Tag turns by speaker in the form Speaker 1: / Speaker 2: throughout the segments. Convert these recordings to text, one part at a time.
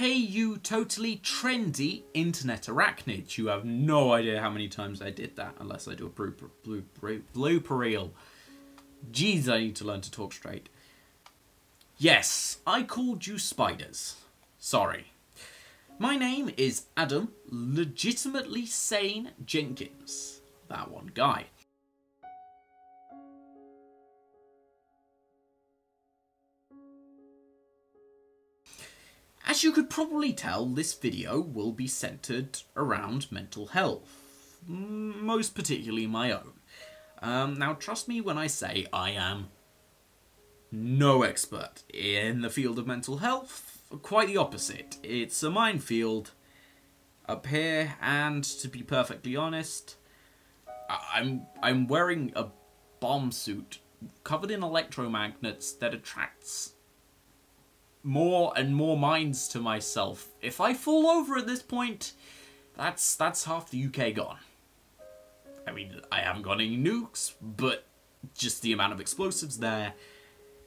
Speaker 1: Hey you totally trendy internet arachnids. You have no idea how many times I did that, unless I do a blooper reel. Jeez, I need to learn to talk straight. Yes, I called you spiders. Sorry. My name is Adam Legitimately Sane Jenkins. That one guy. As you could probably tell, this video will be centered around mental health, most particularly my own. Now trust me when I say I am no expert in the field of mental health, quite the opposite. It's a minefield up here, and to be perfectly honest, I'm wearing a bomb suit covered in electromagnets that attracts more and more minds to myself. If I fall over at this point, that's half the UK gone. I mean, I haven't got any nukes, but just the amount of explosives there,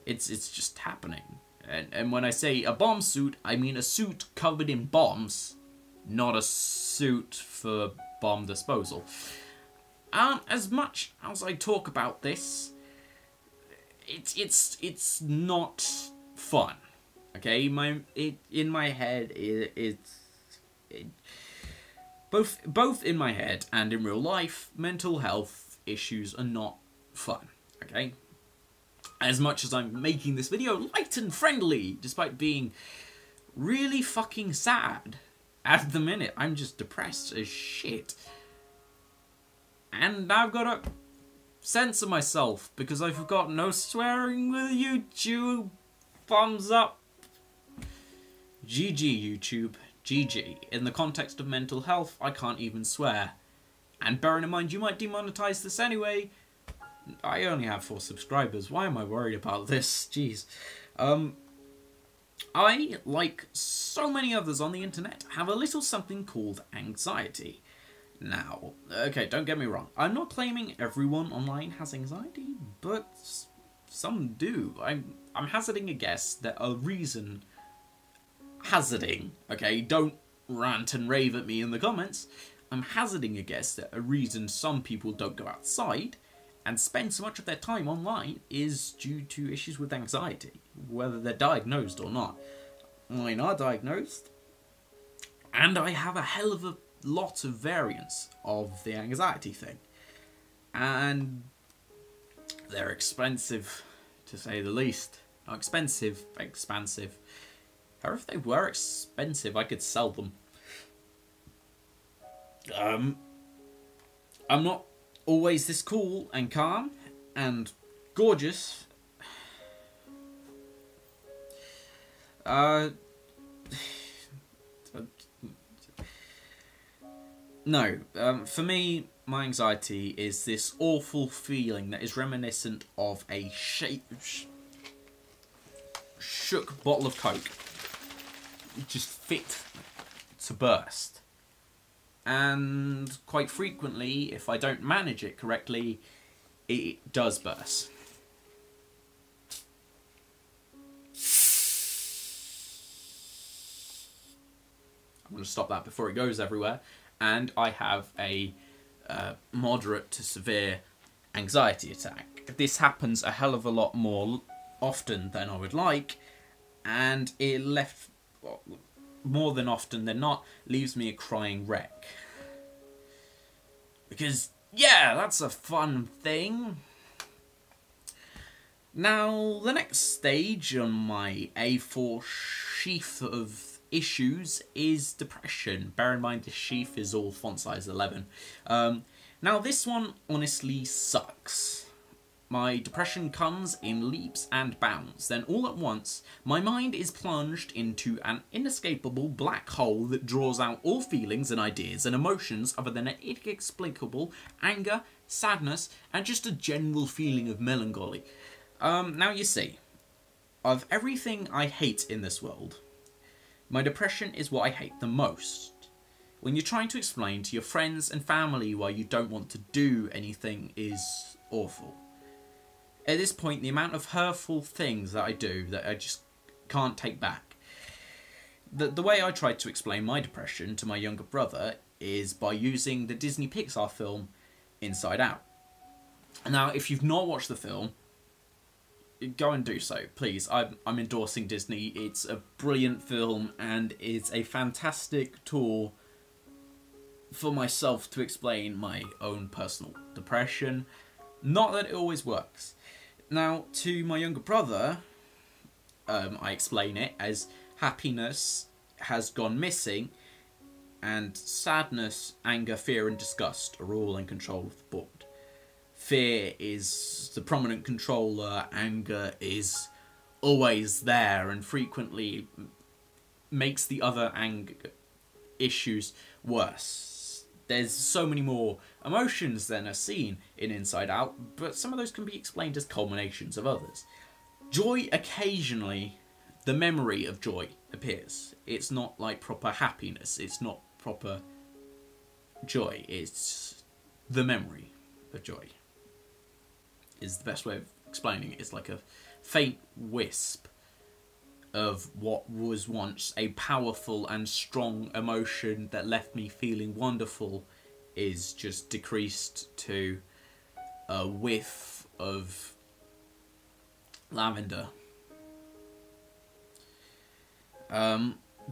Speaker 1: it's just happening. And when I say a bomb suit, I mean a suit covered in bombs, not a suit for bomb disposal. As much as I talk about this, it's not fun. Okay, in my head, both in my head and in real life, mental health issues are not fun. Okay, as much as I'm making this video light and friendly, despite being really fucking sad at the minute, I'm just depressed as shit, and I've got to censor myself because I forgot no swearing with YouTube. Thumbs up. GG YouTube, GG. In the context of mental health, I can't even swear. And bearing in mind you might demonetize this anyway, I only have 4 subscribers, why am I worried about this? Jeez. I, like so many others on the internet, have a little something called anxiety. Now, okay, don't get me wrong, I'm not claiming everyone online has anxiety, but some do. I'm hazarding a guess that a reason... okay, don't rant and rave at me in the comments. I'm hazarding a guess that a reason some people don't go outside and spend so much of their time online is due to issues with anxiety, whether they're diagnosed or not. Mine are diagnosed, and I have a hell of a lot of variants of the anxiety thing. And they're expensive, to say the least. Not expensive, expansive. Or if they were expensive, I could sell them. I'm not always this cool and calm and gorgeous. No, for me, my anxiety is this awful feeling that is reminiscent of a shook bottle of Coke. Just fit to burst, and quite frequently, if I don't manage it correctly, it does burst. I'm going to stop that before it goes everywhere. And I have a moderate to severe anxiety attack. This happens a hell of a lot more often than I would like, and it more than often than not, leaves me a crying wreck. Because, yeah, that's a fun thing. Now, the next stage on my A4 sheaf of issues is depression. Bear in mind, this sheaf is all font size 11. Now, this one honestly sucks. My depression comes in leaps and bounds. Then all at once, my mind is plunged into an inescapable black hole that draws out all feelings and ideas and emotions other than an inexplicable anger, sadness, and just a general feeling of melancholy. Now you see, of everything I hate in this world, my depression is what I hate the most. When you're trying to explain to your friends and family why you don't want to do anything is awful. At this point, the amount of hurtful things that I do that I just can't take back. The way I tried to explain my depression to my younger brother is by using the Disney Pixar film Inside Out. Now, if you've not watched the film, go and do so, please. I'm endorsing Disney. It's a brilliant film, and it's a fantastic tool for myself to explain my own personal depression. Not that it always works. Now, to my younger brother, I explain it as happiness has gone missing, and sadness, anger, fear, and disgust are all in control of the board. Fear is the prominent controller, anger is always there and frequently makes the other anger issues worse. There's so many more emotions than are seen in Inside Out, but some of those can be explained as culminations of others. Joy, occasionally, the memory of joy appears. It's not like proper happiness, it's not proper joy, it's the memory of joy. Is the best way of explaining it. It's like a faint wisp of what was once a powerful and strong emotion that left me feeling wonderful is just decreased to a whiff of lavender.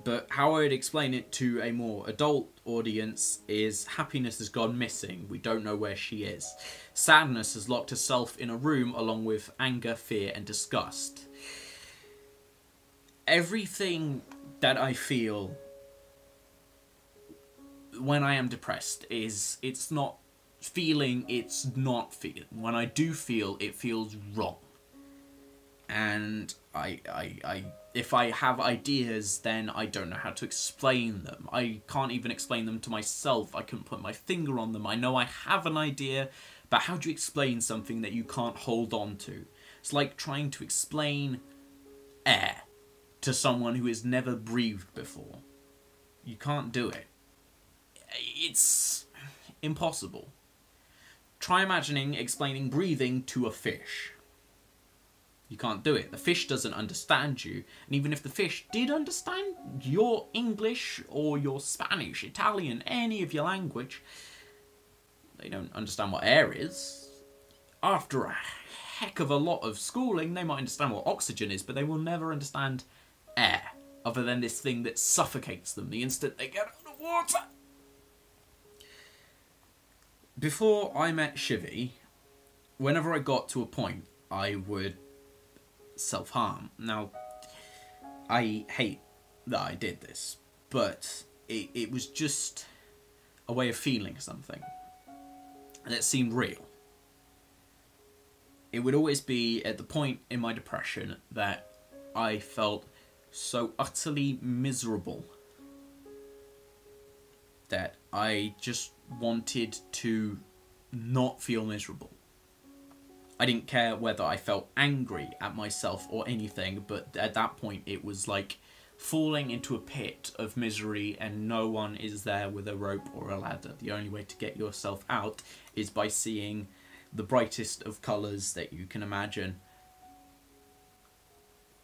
Speaker 1: But how I'd explain it to a more adult audience is happiness has gone missing. We don't know where she is. Sadness has locked herself in a room along with anger, fear, and disgust. Everything that I feel when I am depressed is, it's not feeling, it's not feeling. When I do feel, it feels wrong. And if I have ideas, then I don't know how to explain them. I can't even explain them to myself. I couldn't put my finger on them. I know I have an idea, but how do you explain something that you can't hold on to? It's like trying to explain air to someone who has never breathed before. You can't do it. It's impossible. Try imagining explaining breathing to a fish. You can't do it. The fish doesn't understand you. And even if the fish did understand your English or your Spanish, Italian, any of your language, they don't understand what air is. After a heck of a lot of schooling, they might understand what oxygen is, but they will never understand air, other than this thing that suffocates them the instant they get out of water. Before I met Shivy, whenever I got to a point, I would self-harm. Now, I hate that I did this, but it was just a way of feeling something, and it seemed real. It would always be at the point in my depression that I felt so utterly miserable that I just wanted to not feel miserable. I didn't care whether I felt angry at myself or anything, but at that point it was like falling into a pit of misery and no one is there with a rope or a ladder. The only way to get yourself out is by seeing the brightest of colours that you can imagine,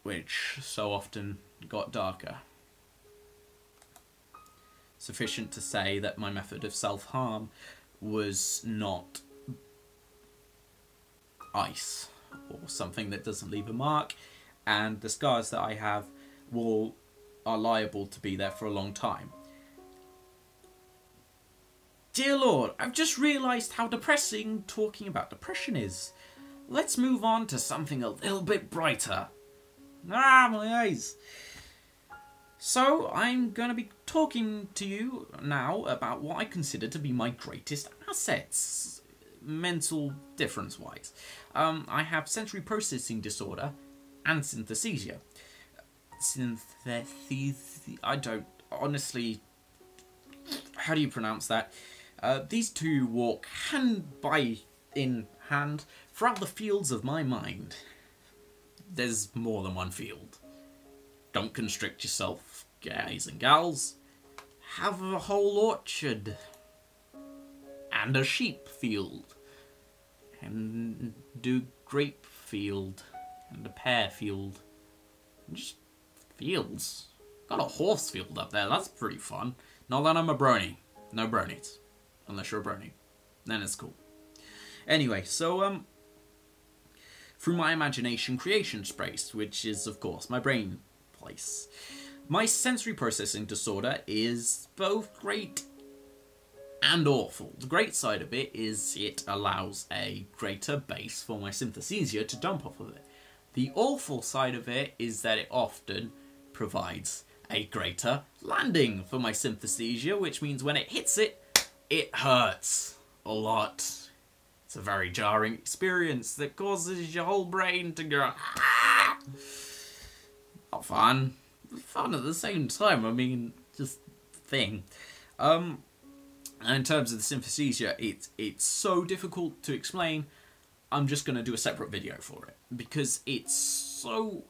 Speaker 1: which so often got darker. Sufficient to say that my method of self-harm was not ice or something that doesn't leave a mark, and the scars that I have are liable to be there for a long time. Dear Lord, I've just realised how depressing talking about depression is. Let's move on to something a little bit brighter. Ah, my eyes. So, I'm going to be talking to you now about what I consider to be my greatest assets, mental difference-wise. I have sensory processing disorder and synesthesia. I don't, honestly, how do you pronounce that? These two walk hand in hand throughout the fields of my mind. There's more than one field. Don't constrict yourself, guys and gals. Have a whole orchard. And a sheep field. And a grape field. And a pear field. Just fields. Got a horse field up there, that's pretty fun. Not that I'm a brony. No bronies. Unless you're a brony. Then it's cool. Anyway, so, through my imagination creation space, which is, of course, my brain place. My sensory processing disorder is both great and awful. The great side of it is it allows a greater base for my synesthesia to jump off of it. The awful side of it is that it often provides a greater landing for my synesthesia, which means when it hits it, it hurts a lot. It's a very jarring experience that causes your whole brain to go, ah! Not fun. Fun at the same time, I mean, just thing. And in terms of the synesthesia, it's so difficult to explain, I'm just going to do a separate video for it. Because it's so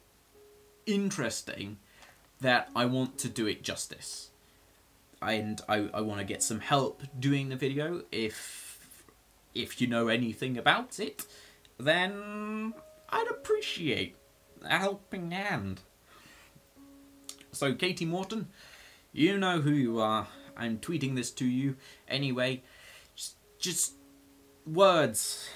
Speaker 1: interesting that I want to do it justice. And I want to get some help doing the video. If you know anything about it, then I'd appreciate a helping hand. So, Katie Morton, you know who you are. I'm tweeting this to you. Anyway, just words.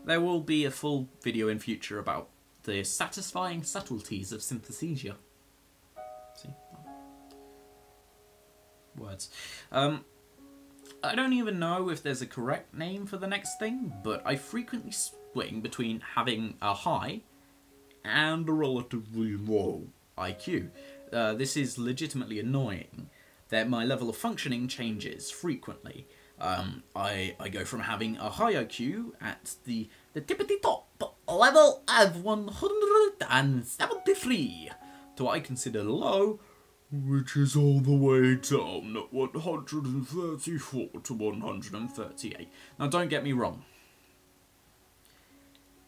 Speaker 1: There will be a full video in future about the satisfying subtleties of synesthesia. See? Words. I don't even know if there's a correct name for the next thing, but I frequently swing between having a high and a relatively low IQ. This is legitimately annoying, that my level of functioning changes frequently. I go from having a high IQ at the tippity top level of 173 to what I consider low, which is all the way down at 134 to 138. Now don't get me wrong,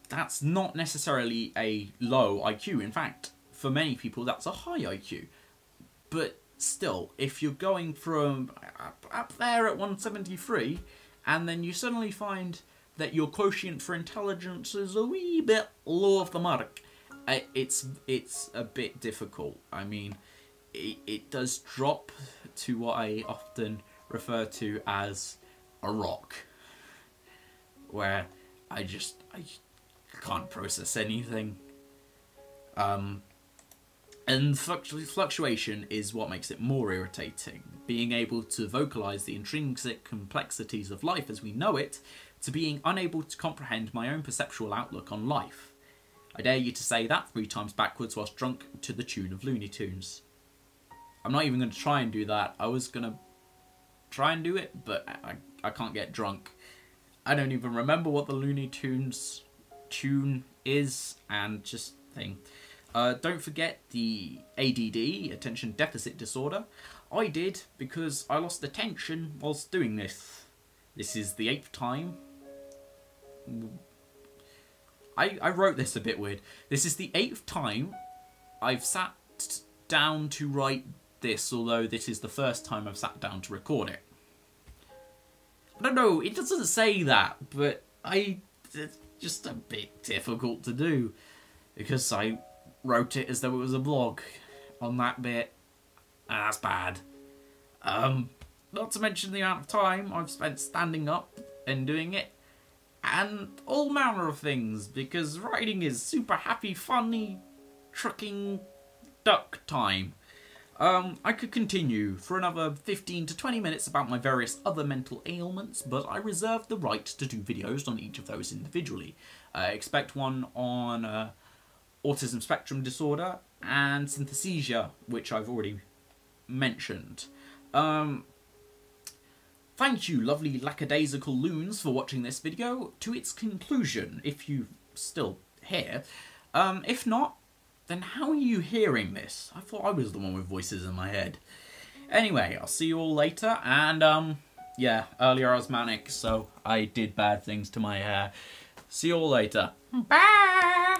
Speaker 1: that's not necessarily a low IQ. In fact, for many people that's a high IQ. But still, if you're going from up there at 173, and then you suddenly find that your quotient for intelligence is a wee bit low off the mark, it's a bit difficult. I mean, it does drop to what I often refer to as a rock, where I can't process anything. And fluctuation is what makes it more irritating. Being able to vocalise the intrinsic complexities of life as we know it, to being unable to comprehend my own perceptual outlook on life. I dare you to say that 3 times backwards whilst drunk to the tune of Looney Tunes. I'm not even going to try and do that. I was going to try and do it, but I can't get drunk. I don't even remember what the Looney Tunes tune is, and just thing. Don't forget the ADD, attention deficit disorder. I did because I lost attention whilst doing this. This is the 8th time. I wrote this a bit weird. This is the 8th time I've sat down to write this, although this is the first time I've sat down to record it. I don't know, it doesn't say that, but it's just a bit difficult to do, because I wrote it as though it was a blog on that bit, and that's bad. Not to mention the amount of time I've spent standing up and doing it, and all manner of things, because writing is super happy, funny, trucking duck time. I could continue for another 15 to 20 minutes about my various other mental ailments, but I reserve the right to do videos on each of those individually. Expect one on autism spectrum disorder and synesthesia, which I've already mentioned. Thank you, lovely lackadaisical loons, for watching this video to its conclusion, if you're still here. If not, then how are you hearing this? I thought I was the one with voices in my head. Anyway, I'll see you all later, and yeah, earlier I was manic, so I did bad things to my hair. See you all later. Bye!